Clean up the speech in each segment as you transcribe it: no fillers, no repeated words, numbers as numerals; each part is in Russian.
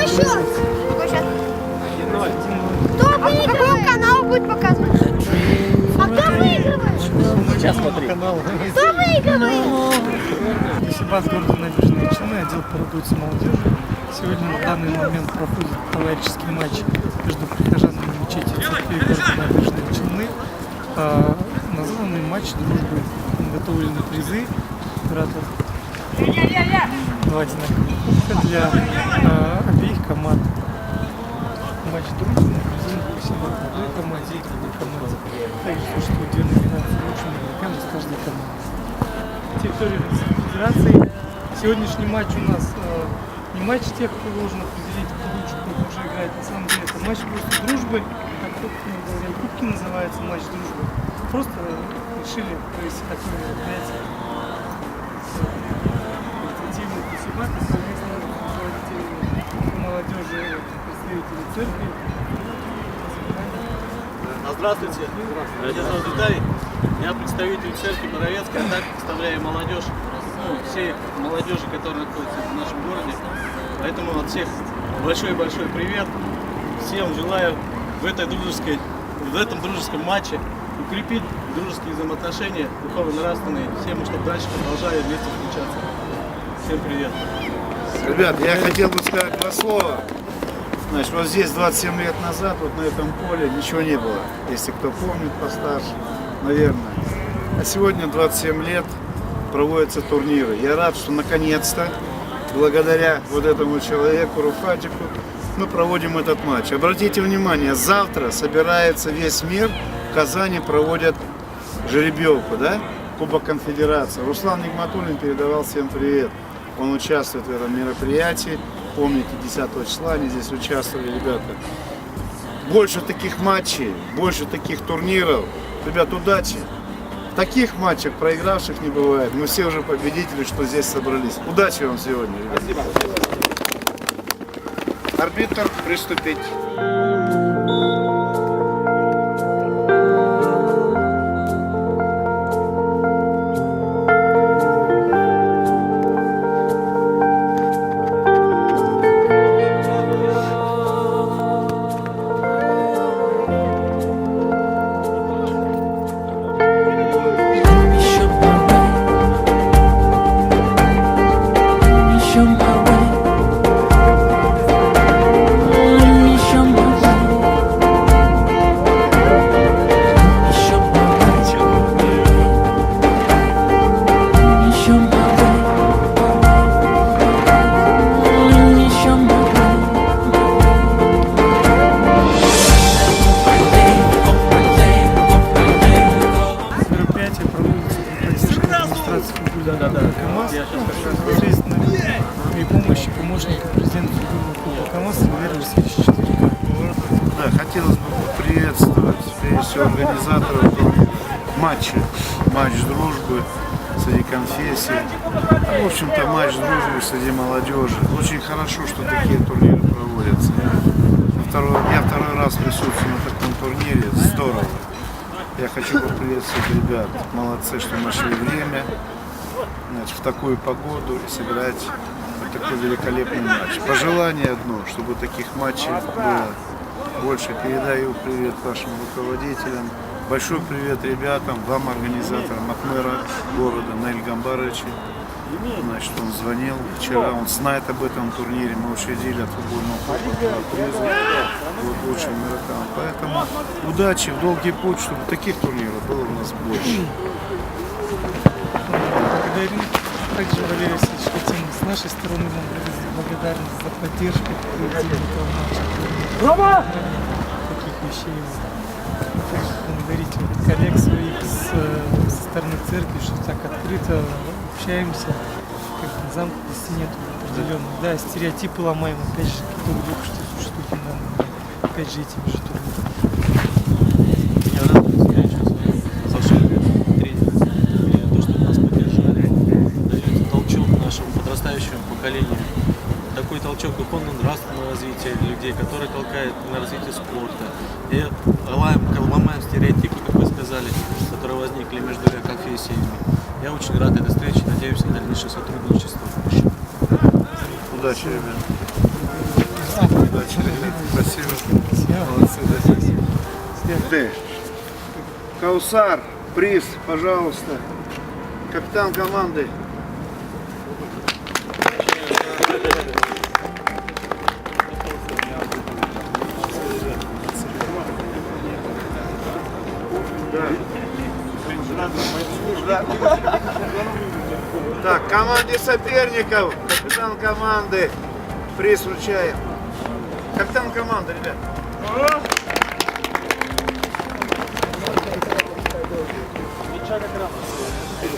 Какой счет? Какой счет? 1-0. Кто выигрывает? Какой канал будет показывать? А кто выигрывает? Сейчас смотри. Кто выигрывает? Сибас города Набережные Челны, отдел по работе молодежи. Сегодня на данный момент проходит товарищеский матч между прихожанами мечети и церкви города Набережные Челны. Названный матч дружбы. Готовлены призы. Оператор. Два одинаковых кубка для обеих команд. Матч дружбы. Спасибо одной команде и другой команде. Также существует две номинации лучшим игрокам из каждой команды. Территория Федерации. Сегодняшний матч у нас не матч тех, кто должен определить, кто лучше, кто хуже играет. На самом деле это матч просто дружбы. Как кубки называется матч дружбы. Просто решили провести такое мероприятие. Коллективный фестиваль совместно с руководителями молодежи, представителей церкви. Здравствуйте. Меня зовут Виталий. Я представитель церкви Боровецкая, а так представляю молодежь, всей молодежи, которая находится в нашем городе. Поэтому от всех большой-большой привет. Всем желаю в этом дружеском матче укрепить дружеские взаимоотношения, духовно-нравственные, всем, чтобы дальше продолжали вместе включаться. Всем привет. Ребят, я хотел бы сказать два слова. Значит, вот здесь 27 лет назад, вот на этом поле, ничего не было. Если кто помнит постарше, наверное. А сегодня 27 лет проводятся турниры. Я рад, что наконец-то, благодаря вот этому человеку, Руфатику, мы проводим этот матч. Обратите внимание, завтра собирается весь мир, в Казани проводят жеребьевку, да? Кубок Конфедерации. Руслан Нигматуллин передавал всем привет. Он участвует в этом мероприятии. Помните, 10 числа они здесь участвовали, ребята. Больше таких матчей, больше таких турниров. Ребят, удачи. В таких матчах проигравших не бывает. Мы все уже победители, что здесь собрались. Удачи вам сегодня, ребят. Спасибо. Арбитр, приступить. При помощи помощника президента клуба КамАЗ Валерия Васильевича. Да, хотелось бы поприветствовать прежде всего организаторов матча, матч дружбы среди конфессий. В общем-то, матч дружбы среди молодежи. Очень хорошо, что такие турниры проводятся. Я второй раз присутствую на таком турнире. Здорово. Я хочу поприветствовать ребят. Молодцы, что нашли время, значит, в такую погоду и сыграть вот такой великолепный матч. Пожелание одно, чтобы таких матчей было больше. Передаю привет вашим руководителям. Большой привет ребятам, вам, организаторам, от мэра города Наиль Гамбаровича. Значит, он звонил вчера, он знает об этом турнире. Мы учредили от футбольного клуба призу лучшим игрокам. Поэтому удачи в долгий путь, чтобы таких турниров было у нас больше. Благодарю также Валерия Васильевича. Хотим с нашей стороны вам выразить благодарность за поддержку этого матча. Таких вещей. Также благодарить коллег своих со стороны церкви, что так открыто общаемся, как замкнутости нет определенно. Да, стереотипы ломаем, опять же, которые только что существуют на данный момент. Опять же, этими же турнирами. Я рад совершенно тренера. То, что нас поддержали, дает толчок нашему подрастающему поколению. Такой толчок духовно-нравственного развития людей, который толкает на развитие спорта. И ломаем стереотипы, как вы сказали, которые возникли между конфессиями. Я очень рад этой встрече, надеюсь на дальнейшее сотрудничество. Удачи, ребят. удачи, ребята. Спасибо. Молодцы, да. Каусар, приз, пожалуйста. Капитан команды. Так, команде соперников, капитан команды, приз вручаем. Капитан команды, ребят.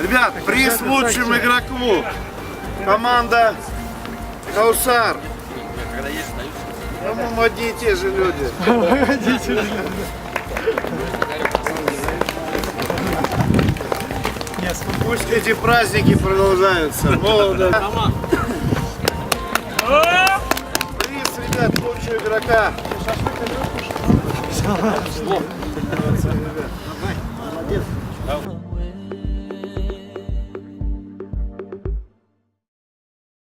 Ребят, приз лучшему игроку. Команда Каусар. По-моему, одни и те же люди. Пусть эти праздники продолжаются. Молодо. Приз, ребят, лучшего игрока. Молодец.